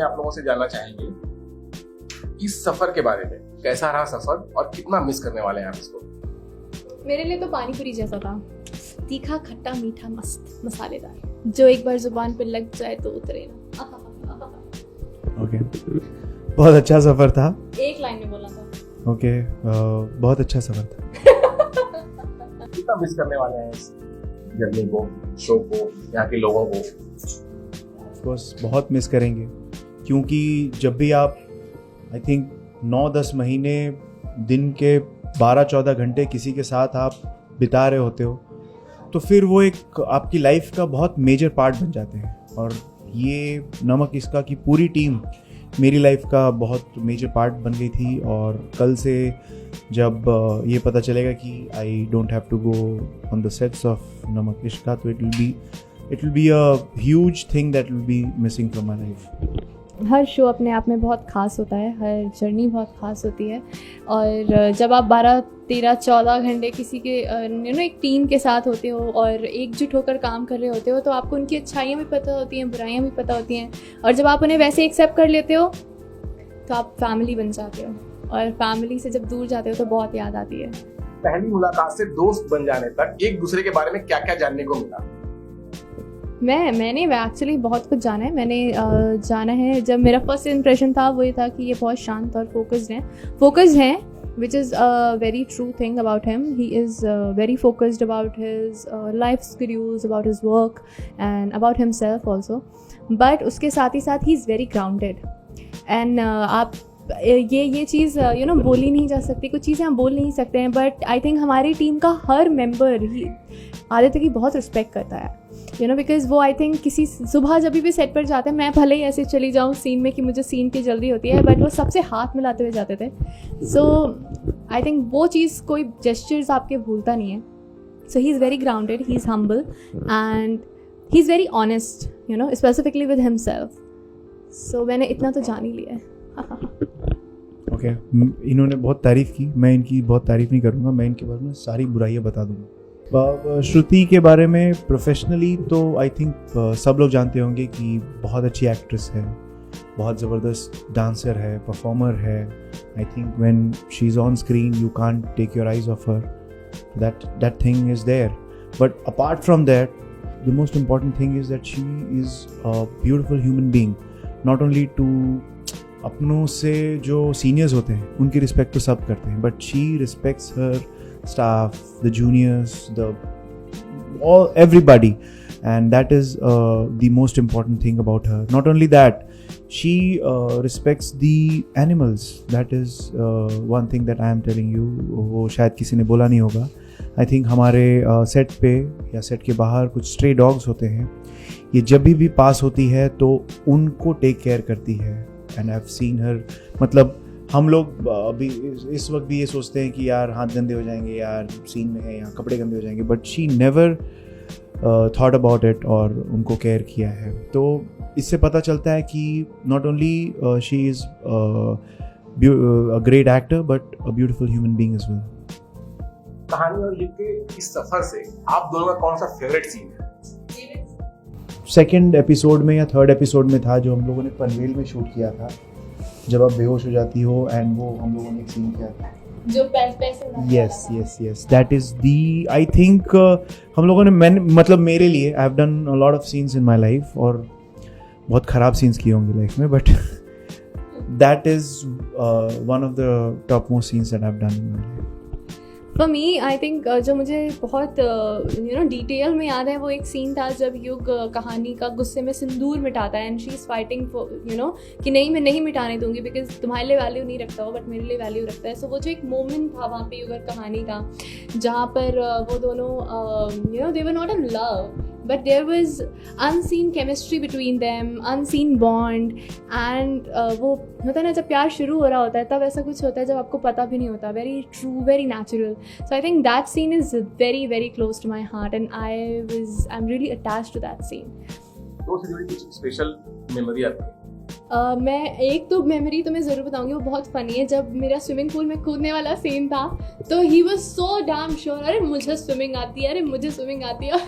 में आप लोगों से जानना चाहेंगे इस सफर के बारे में, कैसा रहा सफर और कितना मिस करने वाले हैं आप इसको। मेरे लिए तो पानी पूरी जैसा था, तीखा खट्टा मीठा मस्त मसालेदार, जो एक बार जुबान पे लग जाए तो उतरे ना। ओके, बहुत अच्छा सफर था। एक लाइन में बोला था। ओके, बहुत अच्छा सफर था। कितना मिस करने वाले हैं इस जर्नी को, शो को, यहाँ के लोगों को। बस बहुत मिस करेंगे, क्योंकि जब भी आप आई थिंक 9-10 महीने दिन के 12-14 घंटे किसी के साथ आप बिता रहे होते हो, तो फिर वो एक आपकी लाइफ का बहुत मेजर पार्ट बन जाते हैं। और ये नमक इसका की पूरी टीम मेरी लाइफ का बहुत मेजर पार्ट बन गई थी। और कल से जब ये पता चलेगा कि I don't have to go on the sets of Namak Issk Ka, तो it will be a huge thing that will be missing from my life. हर शो अपने आप में बहुत ख़ास होता है, हर जर्नी बहुत ख़ास होती है। और जब आप 12-13-14 घंटे किसी के एक टीम के साथ होते हो और एकजुट होकर काम कर रहे होते हो, तो आपको उनकी अच्छाइयाँ भी पता होती हैं, बुराइयाँ भी पता होती हैं। और जब आप उन्हें वैसे एक्सेप्ट कर लेते हो तो आप फैमिली बन जाते हो। और फैमिली से जब दूर जाते हो तो बहुत याद आती है। पहली मुलाकात से दोस्त बन जाने तक एक दूसरे के बारे में क्या क्या जानने को मिला? मैंने एक्चुअली बहुत कुछ जाना है। मैंने जाना है, जब मेरा फर्स्ट इंप्रेशन था वो ये था कि ये बहुत शांत और फोकस्ड हैं, which is a very true thing about him. He is very focused about his life schedules, about his work and about himself also. But उसके साथ ही साथ he is very grounded. And आप ये चीज़ बोली नहीं जा सकती, कुछ चीज़ें हम बोल नहीं सकते हैं, बट आई थिंक हमारी टीम का हर मेंबर ही आदित्य की बहुत रिस्पेक्ट करता है, बिकॉज वो आई थिंक किसी सुबह जब भी सेट पर जाते हैं, मैं भले ही ऐसे चली जाऊँ सीन में कि मुझे सीन की जल्दी होती है, बट वो सबसे हाथ मिलाते हुए जाते थे। सो आई थिंक वो चीज़ कोई जेस्चर्स आपके भूलता नहीं है। So he is very grounded, he is humble and he is very honest, specifically with himself. So मैंने इतना तो जान ही लिया है। ओके, इन्होंने बहुत तारीफ़ की, मैं इनकी बहुत तारीफ़ नहीं करूँगा, मैं इनके बारे में सारी बुराइयाँ बता दूँगा। श्रुति के बारे में प्रोफेशनली तो आई थिंक सब लोग जानते होंगे कि बहुत अच्छी एक्ट्रेस है, बहुत ज़बरदस्त डांसर है, परफॉर्मर है। I think when she is on screen you can't take your eyes off her, that thing is there. But apart from that, the most important thing is that she is a beautiful human being. Not only to अपनों से जो seniors होते हैं उनकी respect तो सब करते हैं, but she respects her staff, the juniors, everybody, and that is the most important thing about her. Not only that, she respects the animals. That is one thing that I am telling you, वो शायद किसी ने बोला नहीं होगा। I think हमारे set पे या सेट के बाहर कुछ stray dogs होते हैं, ये जब भी पास होती है तो उनको टेक केयर करती है। एंड आई हैव सीन हर, मतलब हम लोग अभी इस वक्त भी ये सोचते हैं कि यार हाथ गंदे हो जाएंगे, यार सीन में है, यहाँ कपड़े गंदे हो जाएंगे, but she never thought about it और उनको केयर किया है। तो इससे पता चलता है कि not only she is a great actor but a beautiful human being as well. कहानी और लिख के इस सफर से आप दोनों का कौन सा फेवरेट सीन है? सेकेंड एपिसोड में या थर्ड एपिसोड में था, जो हम लोगों ने पनवेल में शूट किया था, जब आप बेहोश हो जाती हो, एंड वो हम लोगों ने एक सीन किया था जो पैसे yes that is the, I think हम लोगों ने, मतलब मेरे लिए I have done a lot of scenes in my life, और बहुत ख़राब सीन्स किए होंगे लाइफ में, but that is one of the top most scenes that I have done in my life. For me I think जो मुझे बहुत detail में याद है, वो एक सीन था जब युग कहानी का गुस्से में सिंदूर मिटाता है, and she is fighting for कि नहीं, मैं नहीं मिटाने दूंगी, बिकॉज तुम्हारे लिए वैल्यू नहीं रखता हो बट मेरे लिए वैल्यू रखता है। सो वो जो एक मोमेंट था वहाँ पे युग और कहानी का, जहाँ पर वो दोनों they were not in love, but there was unseen chemistry between them, unseen bond, and वो होता है ना, जब प्यार शुरू हो रहा होता है तब ऐसा कुछ होता है जब आपको पता भी नहीं होता। very true, very natural. So I think that scene is very very close to my heart, and I'm really attached to that scene. तो उससे जुड़ी कुछ स्पेशल मेमोरी आती है? मैं एक तो मेमोरी तो मैं ज़रूर बताऊंगी, वो बहुत फ़नी है। जब मेरा स्विमिंग पूल में कूदने वाला सीन था तो he was so damn sure, अरे मुझे स्विमिंग आती है, अरे मुझे स्विमिंग आती है।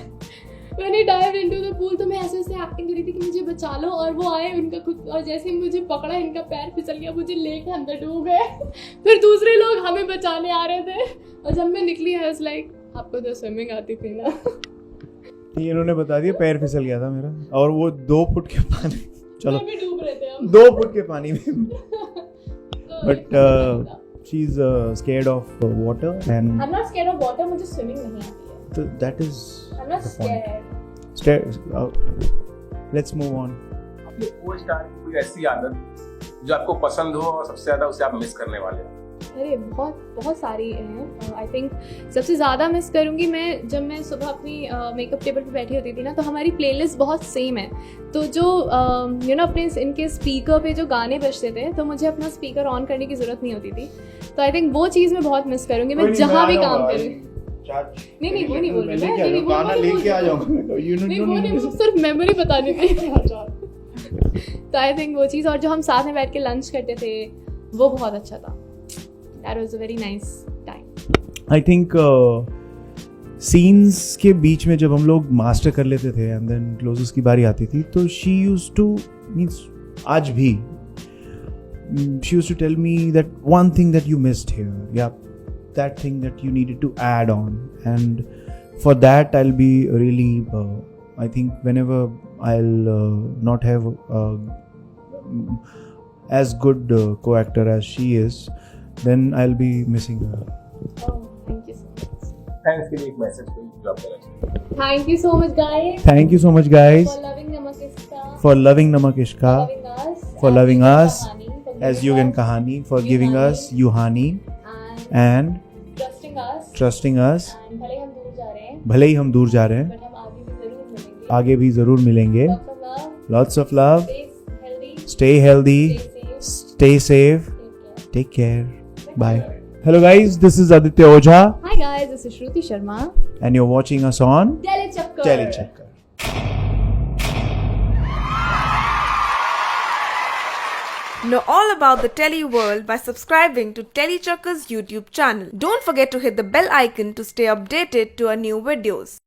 When he dived into the pool, तो मैं ऐसे ऐसे एक्टिंग करी थी कि मुझे बचा लो, और वो आए उनका खुद, और जैसे ही मुझे पकड़ा इनका पैर फिसल गया, मुझे लेके अंदर डूब गए। फिर दूसरे लोग हमें बचाने आ रहे थे, और जब मैं निकली I was like, आपको तो स्विमिंग आती थी ना। ये इन्होंने बता दिया, पैर फिसल गया था मेरा, और वो 2 फुट के पानी, चलो भी डूब रहे थे हम। 2 फुट के पानी में। But she is scared of water and I'm not scared of water, मुझे स्विमिंग नहीं आती है। That is I'm not scared. Let's move on. अपने को स्टार की कोई ऐसी आदत जो आपको पसंद हो और सबसे ज्यादा उसे आप मिस करने वाले हो? अरे बहुत सारी हैं। आई थिंक सबसे ज़्यादा मिस करूँगी मैं, जब मैं सुबह अपनी मेकअप टेबल पे बैठी होती थी ना, तो हमारी प्लेलिस्ट बहुत सेम है। तो जो अपने इनके स्पीकर पे जो गाने बजते थे, तो मुझे अपना स्पीकर ऑन करने की ज़रूरत नहीं होती थी। तो आई थिंक वो चीज़ मैं बहुत मिस करूँगी, मैं जहाँ भी काम करूँ। नहीं वो नहीं बोल रही मैं, गाना लेके आ जाऊँगा, सिर्फ मेमोरी बताने के लिए। तो आई थिंक वो चीज़, और जो हम साथ में बैठ के लंच करते थे, वो बहुत अच्छा था। That was a very nice time. I think scenes के बीच में जब हम लोग मास्टर कर लेते थे and then closes की बारी आती थी, तो she used to, means आज भी, she used to tell me that one thing that you missed here, yeah, that thing that you needed to add on, and for that I'll be really, I think whenever I'll not have as good co-actor as she is, then I'll be missing her. Oh, thank you so much. Fans के लिए एक message कोई जो आप देना चाहें? Thank you so much, guys. Thank you so much, guys, For loving Namak Ishka. for loving Namak Ishka, Loving us. for loving us, For as giving Yugan us, Kahani, for giving us Yuhani, and and trusting us. trusting us. And भले हम दूर जा रहे हैं, भले ही हम दूर जा रहे हैं, but हम आगे भी जरूर मिलेंगे। आगे भी जरूर मिलेंगे। Lots of love. Lots of love. Stay healthy. Stay healthy. Stay safe. Take care. Take care. Bye. Hello guys, this is Aditya Ojha Hi guys, this is Shruti Sharma. and you're watching us on Telechakkar. Telechakkar. Know all about the Tele world by subscribing to Telechakkar's YouTube channel. Don't forget to hit the bell icon to stay updated to our new videos.